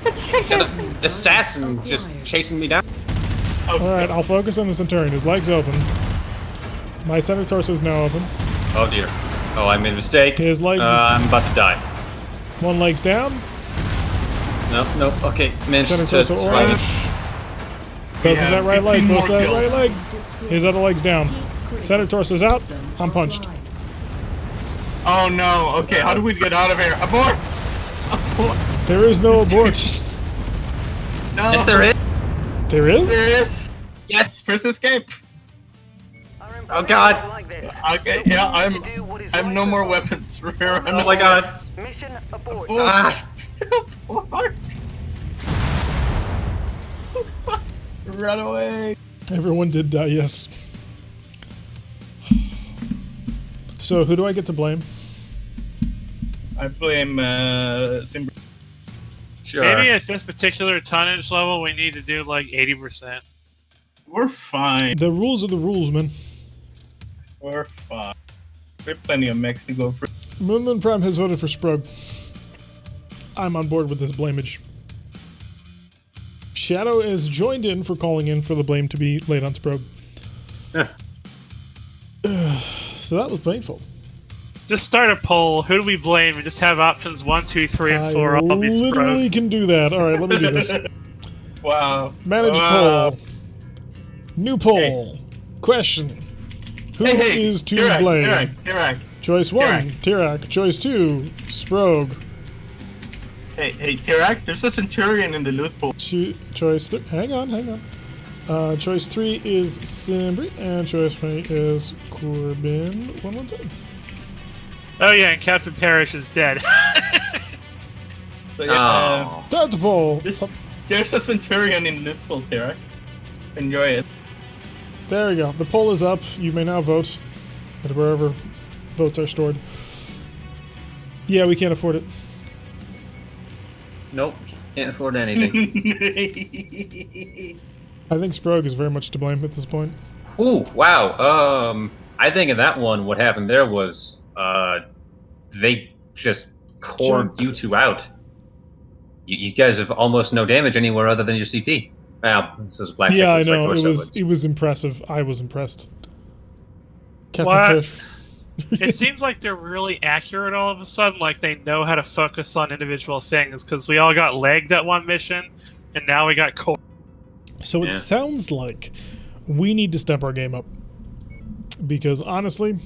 Frickin' assassin just chasing me down. Alright, I'll focus on the Centurion. His leg's open. My center torso is now open. Oh dear. Oh, I made a mistake. His legs- I'm about to die. One leg's down. No, no, okay. Managed Center to torso survive orange. it. Focus that right leg. 15 Focus more that kills. right leg. Destroyed. His other leg's down. Heat critical Center torso's out. system I'm punched. offline. Oh no, okay, how do we get out of here? Abort! Abort! There is no abort. No! Yes, there is. There is? There is! Yes. First escape! Our Oh, God. employees like this. Okay, yeah, We need to do what is I have right no for more both. weapons. Remember, Oh my god. Mission abort. Ah. Abort! Run away! Everyone did die, yes. So, who do I get to blame? I blame Simber. Sure. Maybe at this particular tonnage level, we need to do like 80%. We're fine. The rules are the rules, man. We're fine. We have plenty of mechs to go through. Moon Prime has voted for Sprug. I'm on board with this blamage. Shadow is joined in for calling in for the blame to be laid on Sprug. Yeah. So that was painful. Just start a poll. Who do we blame? And just have options 1, 2, 3, and 4. I All be literally spread. can do that. Alright, let me do this. Wow. Manage Wow. poll. New poll. Question. Who is to blame? Tirak. Choice 1, Tirak. Choice 2, Sprogue. Hey, Tirak, there's a Centurion in the loot pool. Choice 3, hang on. Choice 3 is Simbri, and choice 3 is Corbin 117. Oh yeah, and Captain Parrish is dead. So, yeah, Start the poll. there's a Centurion in the loot pool, Tirak. Enjoy it. There we go. The poll is up. You may now vote at wherever votes are stored. Yeah, we can't afford it. Nope, can't afford anything. I think Sprogue is very much to blame at this point. Ooh, wow. I think in that one, what happened there was they just cornered you two out. You guys have almost no damage anywhere other than your CT. Well, this was Black. Yeah, I know. It was impressive. I was impressed. Captain What? Fish. It seems like they're really accurate all of a sudden, like they know how to focus on individual things, because we all got legged at one mission, and now we got core. So it sounds like we need to step our game up. Because honestly,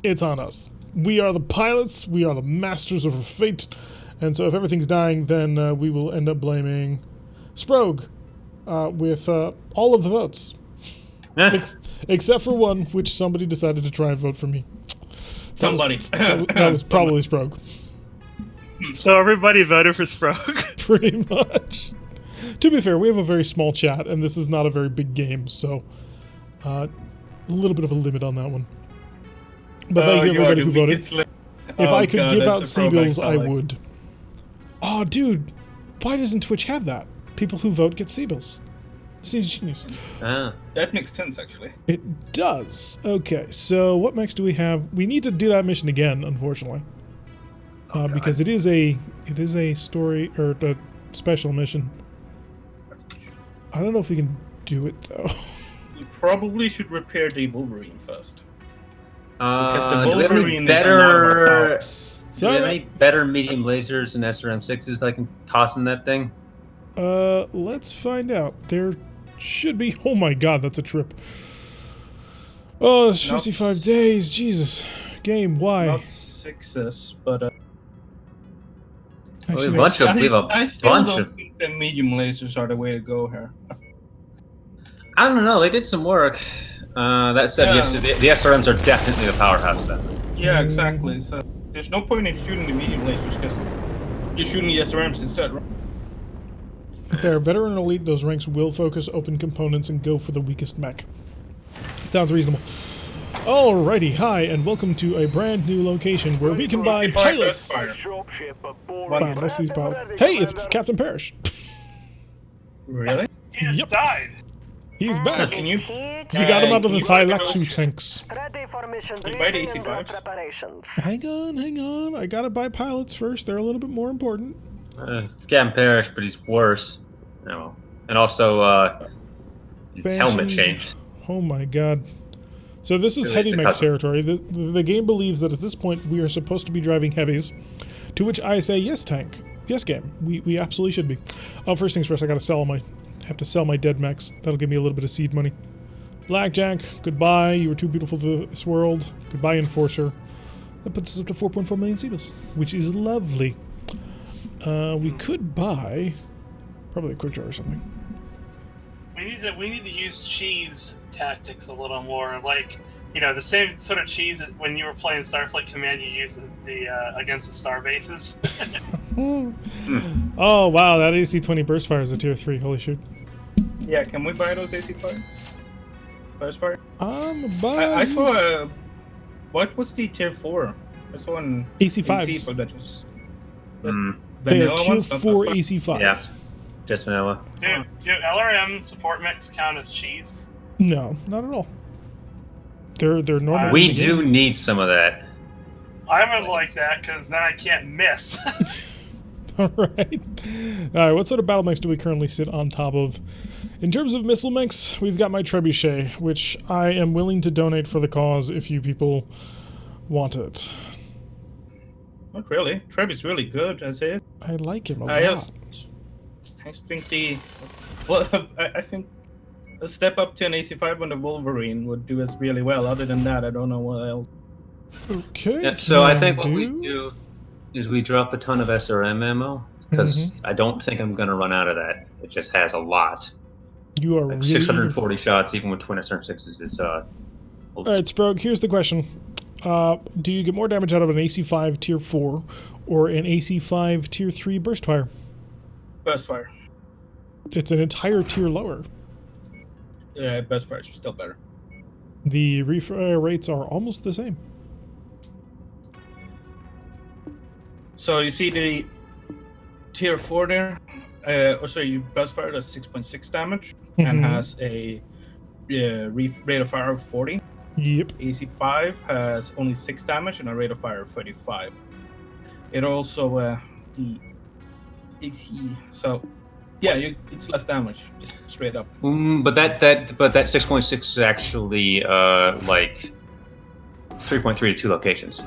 it's on us. We are the pilots, we are the masters of our fate, and so if everything's dying, then we will end up blaming Sprogue with all of the votes. Except for one, which somebody decided to try and vote for me. Somebody. That was probably Sprogue. So everybody voted for Sprogue? Pretty much. To be fair, we have a very small chat, and this is not a very big game, so a little bit of a limit on that one. But thank you everybody who voted. If I could give out C-bills, I would. Oh, dude, why doesn't Twitch have that? People who vote get C-bills. Seems genius. That makes sense, actually. It does. Okay, so what mechs do we have? We need to do that mission again, unfortunately, because it is a story or a special mission. I don't know if we can do it though. We probably should repair the Wolverine first. Because Do we have any better? Do we have any better medium lasers and SRM6s I can toss in that thing? Let's find out. There should be. Oh my god, that's a trip. Oh, it's 55 days. Jesus. Game, why? Not 6s, but We have a bunch of. I still don't think the medium lasers are the way to go here. I don't know. They did some work. That said, yes, the SRMs are definitely the powerhouse of that. Yeah, exactly. So there's no point in shooting the medium lasers because you're shooting the SRMs instead, right? There, veteran and elite, those ranks will focus open components and go for the weakest mech. Sounds reasonable. Alrighty, hi, and welcome to a brand new location where we can buy pilots. Wow, most of these pilots. Hey, it's Captain Parrish. Really? He just died. He's back. Can you? You got him out of the Thylaxu tanks. Ready for mission You buy the briefing AC5s? preparations. Hang on. I gotta buy pilots first. They're a little bit more important. It's Captain Parrish, but he's worse. No. And also, his helmet changed. Oh my god. So this is Really, heavy it's a mech custom. territory. The game believes that at this point we are supposed to be driving heavies, to which I say yes, tank. Yes, game. We absolutely should be. Oh, first things first, I gotta have to sell my dead mechs. That'll give me a little bit of seed money. Blackjack, goodbye. You were too beautiful for this world. Goodbye, Enforcer. That puts us up to 4.4 million seedbills, which is lovely. We could buy probably a quick draw or something. We need to use cheese tactics a little more, like, you know, the same sort of cheese that when you were playing Starfleet Command you used against the star bases. Oh wow, that AC-20 burst fire is a tier 3. Holy shit. Yeah, can we buy those AC5s? Burst fire? I I saw what was the tier 4? I saw an AC5s. AC, but that was They are vanilla tier ones, not 4 burst fire. AC5s. Yeah. Just vanilla. Do LRM support mechs count as cheese? No, not at all. They're normal. We do need some of that. I would like that, because then I can't miss. Alright. Alright, what sort of battle mechs do we currently sit on top of? In terms of missile mechs, we've got my Trebuchet, which I am willing to donate for the cause if you people want it. Not really. Treb is really good, I say it. I like him a lot. I just think the... Well, I think a step up to an AC5 on the Wolverine would do us really well. Other than that, I don't know what else. Okay. Yeah, so I think can what we do is we drop a ton of SRM ammo because I don't think I'm going to run out of that. It just has a lot. You are Like really 640 shots, even with twin SRM6s. It's All right, Sprog, here's the question. Do you get more damage out of an AC5 Tier 4 or an AC5 Tier 3 burst fire? Burst fire. It's an entire tier lower. Yeah, burst fire is still better. The refire rates are almost the same. So you see the tier 4 there. You burst fire does 6.6 damage and has a rate of fire of 40. Yep. AC5 has only 6 damage and a rate of fire of 35. It also the AC. So yeah, it's less damage, just straight up. but that 6.6 is actually like 3.3 to 2 locations.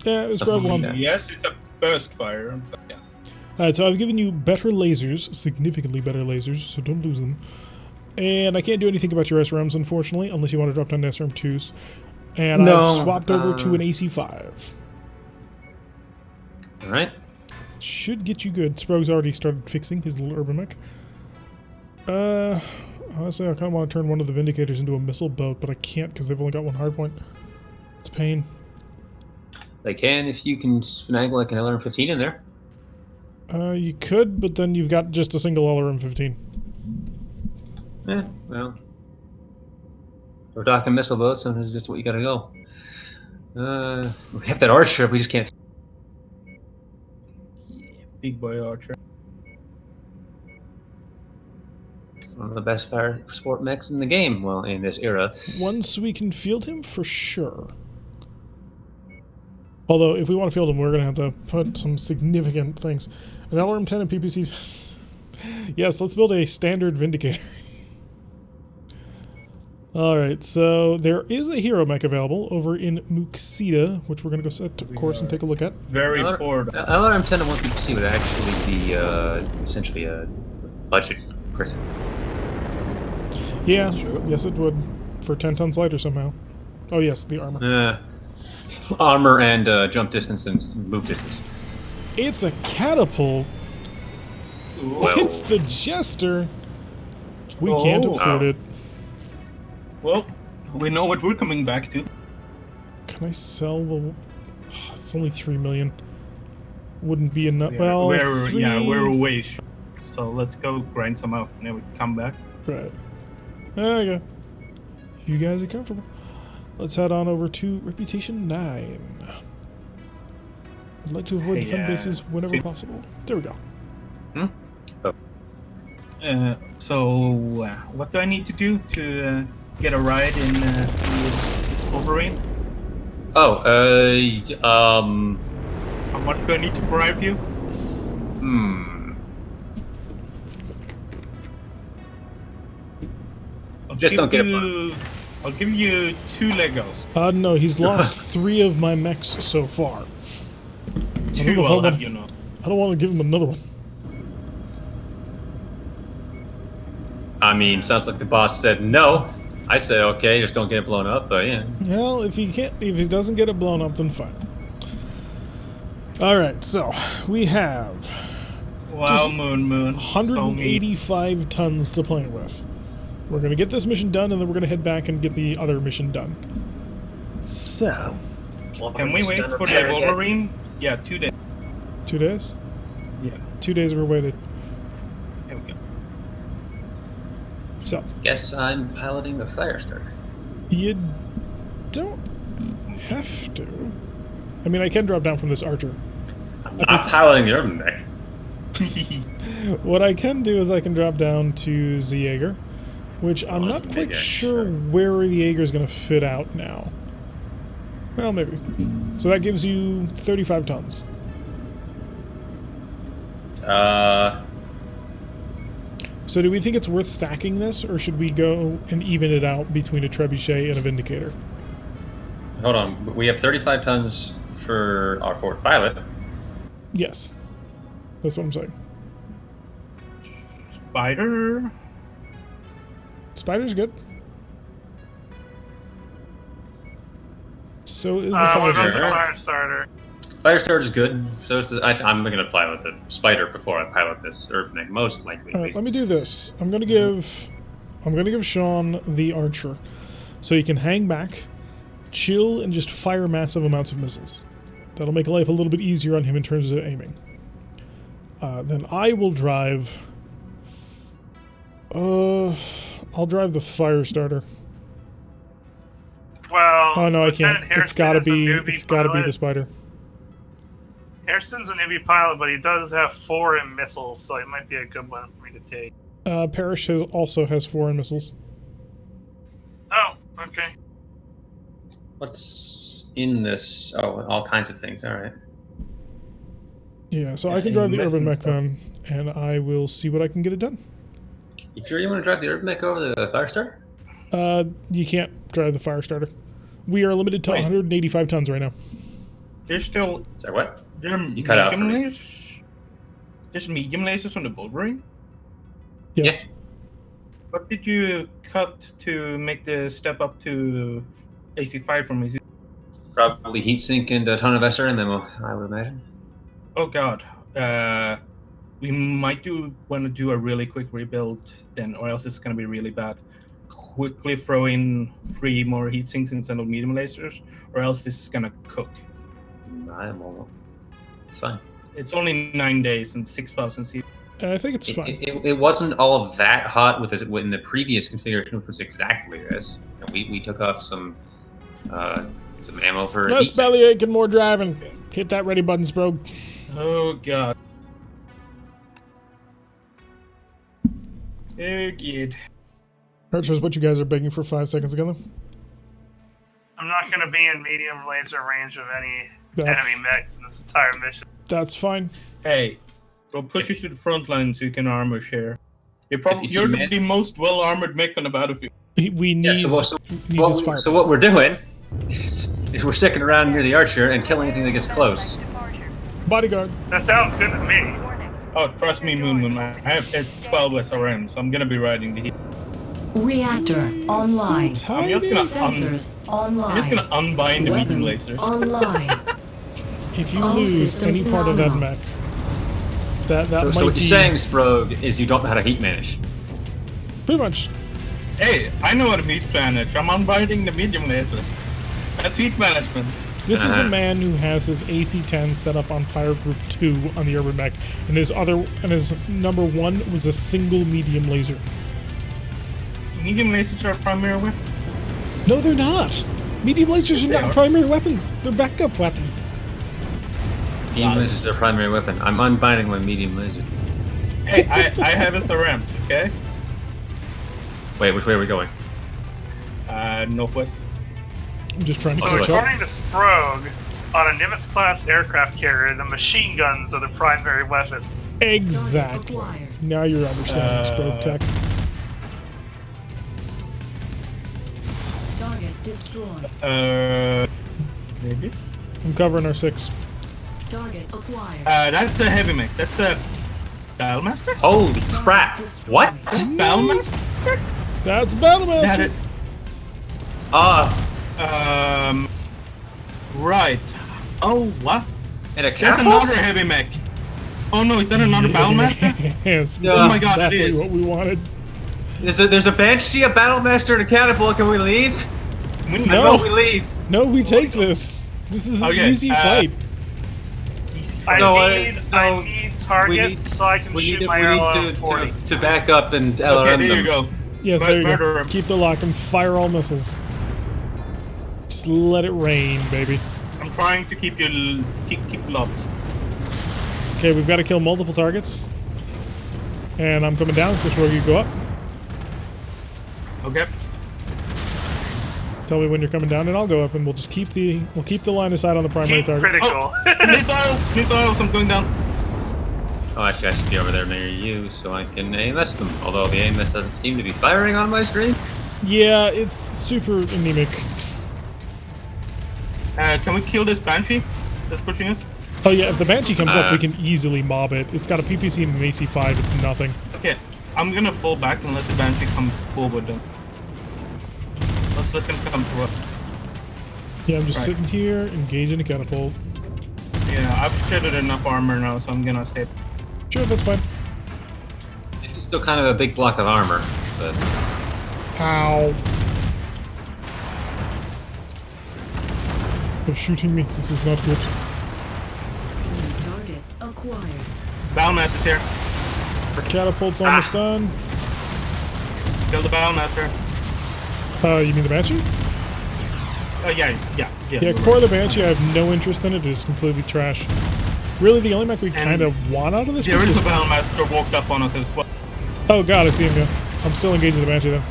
Yeah, Sprog wants it. Yes, it's a burst fire. But yeah. Alright, so I've given you better lasers, significantly better lasers, so don't lose them. And I can't do anything about your SRMs, unfortunately, unless you want to drop down to SRM2s. And No, I've swapped over to an AC5. Alright. Should get you good. Sprog's already started fixing his little urban mech. Honestly, I kind of want to turn one of the Vindicators into a missile boat, but I can't because they've only got one hardpoint. It's a pain. They can if you can snag like an LRM-15 in there. You could, but then you've got just a single LRM-15. Well. We're talking missile boats, sometimes that's what you gotta go. We have that archer, we just can't. Big boy archer. It's one of the best fire sport mechs in the game, well, in this era. Once we can field him, for sure. Although, if we want to field him, we're going to have to put some significant things. An LRM-10 and PPCs. Yes, let's build a standard Vindicator. Alright, so there is a hero mech available over in Muxida, which we're going to go set to course and take a look at. Very poor. LRM-10 and 1PPC would actually be essentially a budget person. Yeah, yes it would. For 10 tons lighter somehow. Oh yes, the armor. Armor and jump distance and move distance. It's a catapult. Well, It's the Jester. We can't afford it. Well, we know what we're coming back to. Can I sell the... It's only 3 million. Wouldn't be enough. Well, we're way short. So let's go grind some out and then we can come back. Right. Okay. If you guys are comfortable. Let's head on over to Reputation 9. I'd like to avoid defend bases whenever possible. There we go. What do I need to do to get a ride in the Wolverine? How much do I need to bribe you? Just don't get it. I'll give you 2 Legos. No, he's lost 3 of my mechs so far. 2, I'll have you know. I don't want to give him another one. I mean, sounds like the boss said no. I said okay, just don't get it blown up, but yeah. Well, if he doesn't get it blown up, then fine. Alright, so we have Wow, Moon. 185 tons to play with. We're going to get this mission done, and then we're going to head back and get the other mission done. So... Can we wait for the Wolverine? Yeah, 2 days. 2 days? Yeah. 2 days we're waited. There we go. So. Guess I'm piloting the Firestarter. You don't have to. I mean, I can drop down from this archer. I'm not piloting the urban mech. What I can do is I can drop down to the Jaeger, which I'm not quite sure where the Jaeger is going to fit out now. Well, maybe. So that gives you 35 tons. So do we think it's worth stacking this, or should we go and even it out between a Trebuchet and a Vindicator? Hold on, we have 35 tons for our 4th pilot. Yes. That's what I'm saying. Spider? Spider's good. So is the What fire about the starter. fire starter? Firestarter is good. So is I'm going to pilot the Spider before I pilot this Urban Mech, most likely. All right, let me do this. I'm gonna give Sean the archer, so he can hang back, chill, and just fire massive amounts of missiles. That'll make life a little bit easier on him in terms of aiming. Then I will drive. I'll drive the fire starter. Well, Oh no, I Lieutenant can't. Harrison is a newbie It's gotta be pilot. the spider. Harrison's a newbie pilot, but he does have 4 in missiles, so it might be a good one for me to take. Parrish also has 4 in missiles. Oh, okay. What's in this? Oh, all kinds of things. All right. Yeah, so Yeah, I can drive the and urban mech medicine then, and I will see what I can get it done. You sure you want to drive the Urban Mech over the Firestarter? You can't drive the fire starter. We are limited to Wait. 185 tons right now. There's still Sorry, what? there are You cut out for me. lasers. There's medium lasers on the Wolverine. Yes. What did you cut to make the step up to AC5 from AC? Probably heatsink and a ton of SRM ammo, I would imagine. Oh god. We might want to do a really quick rebuild then, or else it's gonna be really bad. Quickly throw in 3 more heat sinks instead of medium lasers, or else this is gonna cook. It's fine. It's only 9 days and 6,000 C. I think it's fine. It wasn't all of that hot with it when the previous configuration, which was exactly this. And we took off some ammo for Less heatsink. bellyache and more driving. Hit that ready button, Sprogue. Oh god. Oh god. Archers, what you guys are begging for 5 seconds ago, though? I'm not going to be in medium laser range of any That's- enemy mechs in this entire mission. That's fine. Hey, we'll push you to the front line so you can armor share. You're If you you're man- the most well armored mech on the battlefield. We need, Yeah, so need this fire. what we're doing is we're sticking around near the archer and killing anything that gets close. Bodyguard. That sounds good to me. Oh, trust me, Moon. I have 12 SRMs. I'm gonna be riding the heat. Reactor online. So I'm just tiny. gonna Sensors online. I'm just gonna unbind the medium Weapons lasers. online. If you All lose systems any part of that nominal. mech, that So, might so what be you're saying, Sprogue, is you don't know how to heat manage. pretty much. Hey, I know how to heat manage. I'm unbinding the medium laser. That's heat management. This is a Uh-huh. man who has his AC-10 set up on Fire Group 2 on the Urban Mech, and his number 1 was a single medium laser. Medium lasers are a primary weapon. No, they're not. Medium lasers are They not are. primary weapons. They're backup weapons. Medium laser is their primary weapon. I'm unbinding my medium laser. Hey, I have SRMs, okay? Wait, which way are we going? Northwest. I'm just trying to So catch up. according to Sprogue, on a Nimitz-class aircraft carrier, the machine guns are the primary weapon. Exactly. Acquired. Now you're understanding, Sprogue Tech. Target destroyed. Maybe? I'm covering our 6. Target acquired. That's a heavy mech. That's a Battlemaster? Holy crap! What? Battlemaster? That's That Battlemaster. it. Right. Oh, what? And a That's catapult? another heavy mech. Oh no, is that another Battlemaster? Yes, this Oh is my God, it exactly is. what we wanted. There's a Banshee, a Battlemaster, and a catapult. Can we leave? We No. I vote we leave. No, we take this. This is an Okay, easy fight. I No, need targets so I can shoot my arrow at 40. to back up and LRM Okay, there them. you go. Yes, Mur- there you murder go. him. Keep the lock and fire all missiles. Just let it rain, baby. I'm trying to keep you keep lobs. Okay, we've got to kill multiple targets. And I'm coming down, so where you go up. Okay. Tell me when you're coming down, and I'll go up, and we'll just keep the line of sight on the primary Keep target. critical. Missiles, I'm going down. Oh, actually, I should be over there near you so I can AMS them. Although the AMS doesn't seem to be firing on my screen. Yeah, it's super anemic. Can we kill this Banshee that's pushing us? Oh yeah, if the Banshee comes up, we Uh. can easily mob it. It's got a PPC and an AC5. It's nothing. Okay, I'm gonna fall back and let the Banshee come forward then. Just let them come to us. Yeah, I'm just Right. sitting here, engaging a catapult. Yeah, I've shedded enough armor now, so I'm gonna stay. Sure, that's fine. It's still kind of a big block of armor, but Ow. They're shooting me. This is not good. Target acquired. Battlemaster's here. Catapult's almost done. Kill the Battlemaster. You mean the Banshee? Yeah. Yeah, core of the Banshee, I have no interest in it. It is completely trash. Really, the only mech we kind of want out of this The book is... original Battlemaster walked up on us as well. Oh god, I see him go. I'm still engaging the Banshee, though.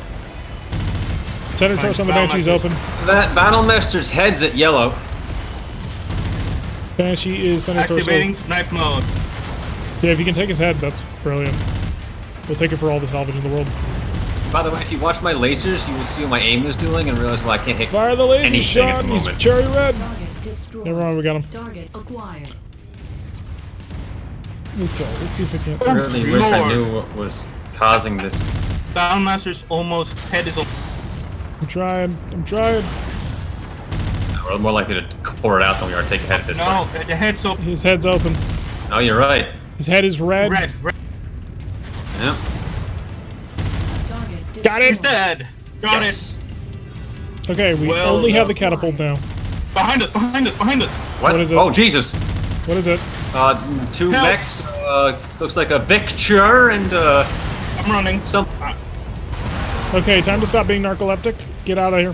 Center torso on the Banshee's open. that Battlemaster's head's at yellow. Banshee is center Activating torso. snipe mode. Yeah, if you can take his head, that's brilliant. We'll take it for all the salvage in the world. By the way, if you watch my lasers, you will see what my aim is doing and realize, well, I can't hit Fire the laser anything at shot! the He's moment. cherry red! Target destroyed. Never mind, we got him. Target acquired. Okay, let's see if we can't... I really wish I Lord. knew what was causing this. Battlemaster's almost head is on. I'm trying. I'm trying. We're more likely to core it out than we are to take a head at this No, point. the head's open. His head's open. Oh, you're right. His head is red. Red. Yeah. Target destroyed. Got it! He's dead. Got Yes. Okay, we Well only have the done. catapult now. it. Behind us. What? What is it? Oh, Jesus. What is it? Two Help. mechs. Looks like a Victure and I'm running. some. Okay, time to stop being narcoleptic. Get out of here.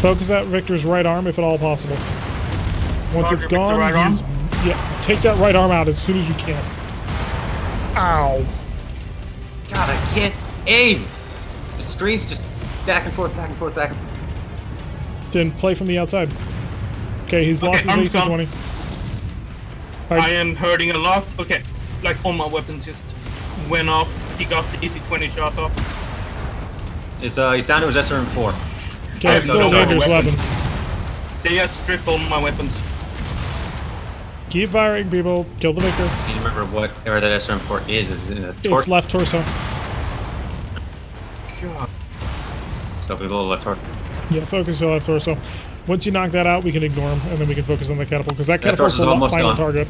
Focus that Victor's right arm if at all possible. Once it's Target Victor gone, right arm? he's... Yeah, take that right arm out as soon as you can. Ow. God, I can't aim. The screen's just back and forth, back and forth, back. Then play from the outside. Okay, he's lost his arm's AC-20. gone. Alright, I am hurting a lot. Okay, like all my weapons just went off. He got the AC-20 shot off. He's down to his SRM4. okay, it's I still a have no dangerous weapon. weapon. They just stripped all my weapons. Keep firing, people. Kill the Victor. Do you remember what area that SRM4 is? Is it in a It's torso? left torso. God. So below the left torso. Yeah, focus your left torso. Once you knock that out, we can ignore him, and then we can focus on the catapult, because that catapult's torso's the almost final gone. target.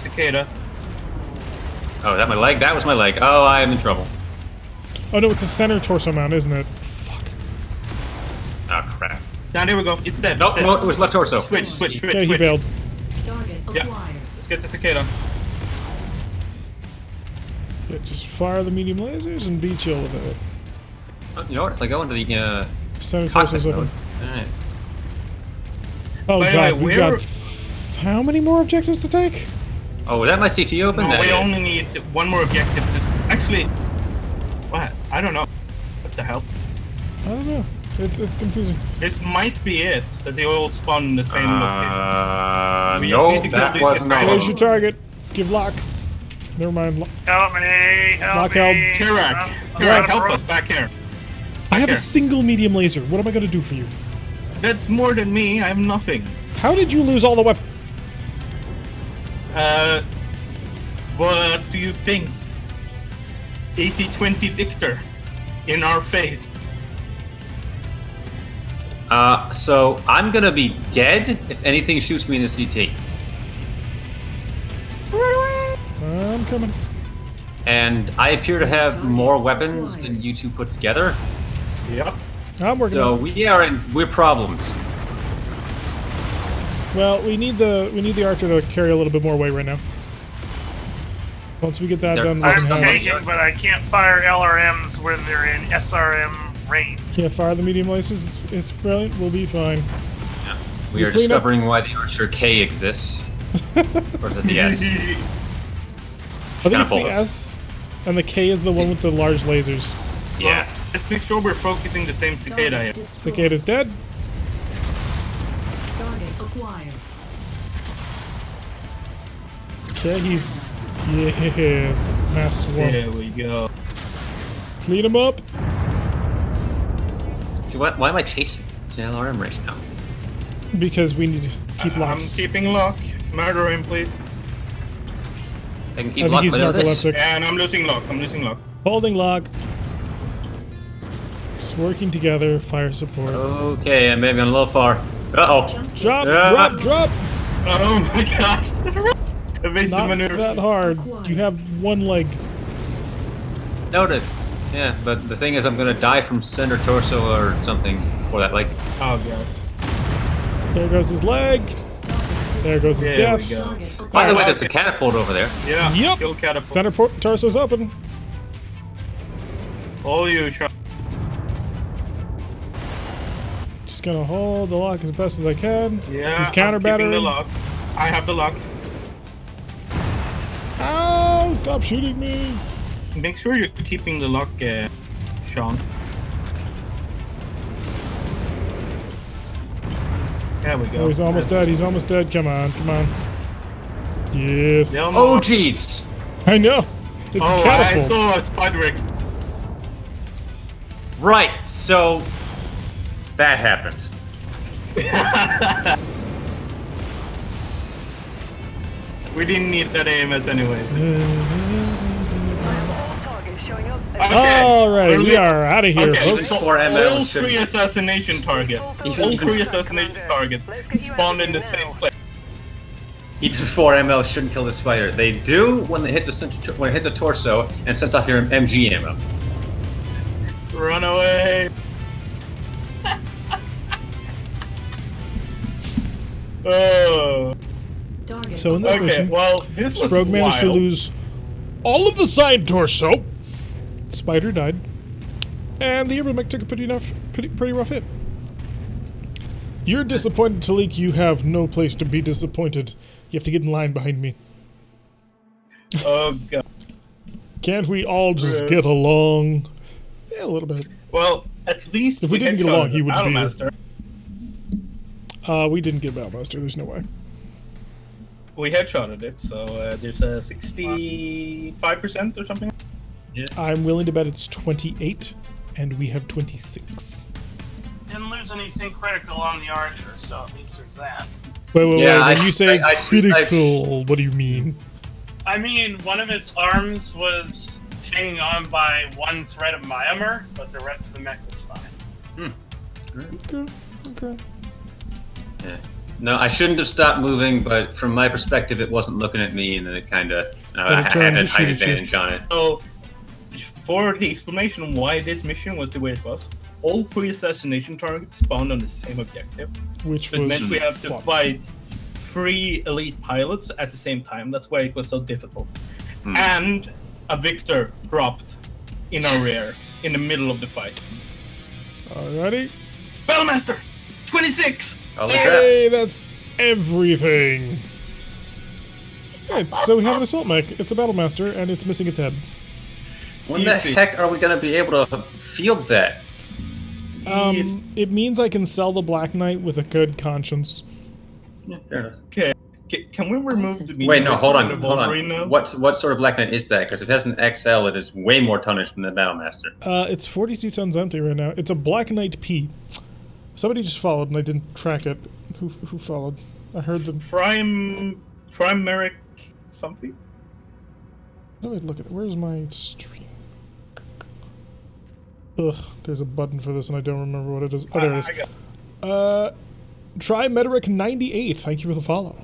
Cicada. Oh, is that my leg? That was my leg. Oh, I am in trouble. Oh no, it's a center torso mount, isn't it? Fuck. Oh, crap. Now there we go. It's dead. No, it's dead. no, it was left torso. Switch. Okay, he bailed. Target Yeah. acquired. Let's get the cicada. Yeah, just fire the medium lasers and be chill with it. Oh, you know what? If I go into the Center cockpit torso's open. mode. Alright. Oh By the god, way, we've where- got how many more objectives to take? Oh, was that my CT open? No, That we is. only need one more objective. Actually, what? I don't know. What the hell? I don't know. It's confusing. This might be it. That they all spawn in the same location. We just No, need to kill that these wasn't guys. all There's of your them. target. Give lock. Never mind. Help me! Help Lock me! held. Kirak, I'm Kirak, help broke. us back here. I have a here. single medium laser. What am I gonna do for you? That's more than me. I have nothing. How did you lose all the weapons? What do you think? AC-20 Victor in our face. So I'm gonna be dead if anything shoots me in the CT. I'm coming. And I appear to have more weapons than you two put together. Yep. I'm working So on it. we're problems. Well, we need the archer to carry a little bit more weight right now. Once we get that They're- done, we I'm can have taking, but I can't fire LRMs when they're in SRM range. yeah, fire the medium lasers. It's brilliant. We'll be fine. We You are clean up- discovering why the Archer K exists. Or is it the S? I think Kinda it's the both. S, and the K is the one with the large lasers. Yeah. Let's make sure we're focusing the same cicada here. Target destroyed. Cicada's dead. Target acquired. Okay, he's yes, mass swarm. There we go. Clean him up. Dude, why am I chasing? It's an LRM right now. Because we need to keep I'm locks. keeping lock. Murder him, please. I can I keep think locked he's by this. narcoleptic. And I'm losing lock. I'm losing lock. Holding lock. Just working together. Fire support. Okay, and maybe I'm a little far. Uh-oh. Jump jet. Drop, Yeah. drop, drop! Oh my gosh! Evasive Not maneuvers. that hard. You have one leg. Noticed. Yeah, but the thing is I'm gonna die from center torso or something before that, like... Oh god. There goes his leg. There goes his There we death. go. Target By the acquired. way, there's a catapult over there. Yeah. Yep. Kill catapult. Center torso's open. All you, Sean. Just gonna hold the lock as best as I can. Yeah. He's counter I'm keeping the battering. lock. I have the lock. Ow! Stop shooting me. Make sure you're keeping the lock, Sean. There we go. Oh, he's almost dead. He's almost dead. Come on, come on. Yes. No Oh, more. jeez! I know. It's Oh, a I catapult. saw a spider X. Right, so... That happened. We didn't need that AMS anyways. I have all targets showing up. Alright, we are out of here, Okay, folks. so 4 ML all should- 3 assassination targets. Even- All even- 3 assassination targets spawned in the same place. Even 4 ML shouldn't kill the spider. They do when it hits a torso and sets off your MG ammo. Run away! Oh. Target So in this Okay, mission, well, this was Rogue managed to wild. lose all of the side torso. Spider died. And the Airborne mech took a pretty rough hit. You're disappointed, Talik. You have no place to be disappointed. You have to get in line behind me. Oh god. Can't we all just Rude. get along? Yeah, a little bit. Well, at least If we didn't get headshotted along, he the would be here. Battlemaster. We didn't get Battlemaster. There's no way. We headshotted it, so there's a 65% or something. I'm willing to bet it's 28, and we have 26. Didn't lose anything critical on the Archer, so at least there's that. Wait. Yeah, When you say I- critical, what do you mean? I mean, one of its arms was hanging on by one thread of my armor, but the rest of the mech was fine. Okay. Yeah. No, I shouldn't have stopped moving, but from my perspective, it wasn't looking at me, and then it kind of I it turned had to a shoot height at you. advantage on it. So, for the explanation why this mission was the way it was, all 3 assassination targets spawned on the same objective. Which It was meant we have to fun. fight 3 elite pilots at the same time. That's why it was so difficult. Hmm. And a victor dropped in our rear in the middle of the fight. Alrighty. Battlemaster! 26! Oh, look at that. Hey, that's everything. Right, so we have an assault mech. It's a Battlemaster, and it's missing its head. When the Easy. heck are we going to be able to field that? Yes. It means I can sell the Black Knight with a good conscience. Yeah, fair enough. Okay. Can we remove the Wait, no, hold on, the hold Wolverine now? on. What sort of Black Knight is that? Because if it has an XL, it is way more tonnage than the Battlemaster. It's 42 tons empty right now. It's a Black Knight P. Somebody just followed, and I didn't track it. Who followed? I heard them. Trimeric something? Let me look at it. Where's my stream? Ugh, there's a button for this, and I don't remember what it is. Oh, there it is. I got Trimeric 98. Thank you for the follow.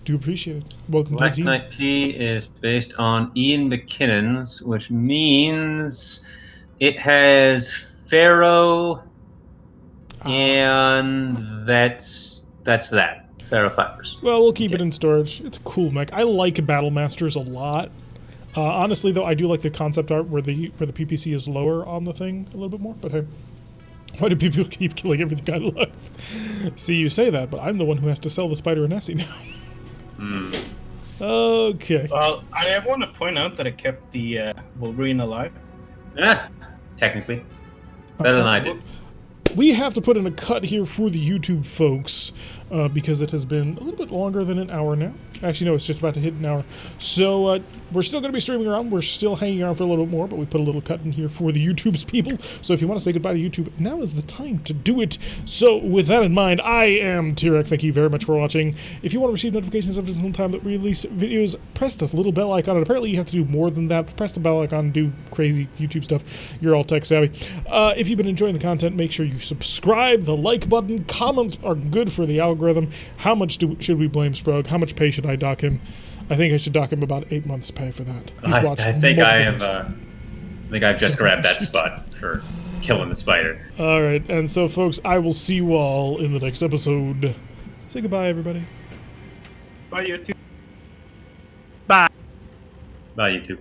Do appreciate it. Welcome to Black the team. Knight P is based on Ian McKinnon's, which means it has Pharaoh, and that's that. Pharaoh fibers. Well, we'll keep it in storage. It's a cool mech. I like Battlemasters a lot. Honestly, though, I do like the concept art where the PPC is lower on the thing a little bit more. But hey, why do people keep killing everything I love? See, you say that, but I'm the one who has to sell the Spider and Nessie now. Okay. Well, I want to point out that I kept the Wolverine alive. Yeah, technically. Better than I did. we have to put in a cut here for the YouTube folks because it has been a little bit longer than an hour now. Actually, no, it's just about to hit an hour. So we're still going to be streaming around. We're still hanging around for a little bit more, but we put a little cut in here for the YouTube's people. So if you want to say goodbye to YouTube, now is the time to do it. So with that in mind, I am T-Rex. Thank you very much for watching. If you want to receive notifications every single time that we release videos, press the little bell icon. And apparently you have to do more than that. Press the bell icon and do crazy YouTube stuff. You're all tech savvy. If you've been enjoying the content, make sure you subscribe. The like button. Comments are good for the algorithm. How much should we blame Sprog? How much pay should I dock him? I think I should dock him about 8 months' pay for that. I think I've just grabbed that spot for killing the spider. All right, and so folks, I will see you all in the next episode. Say goodbye, everybody. Bye, YouTube. Bye. Bye, YouTube.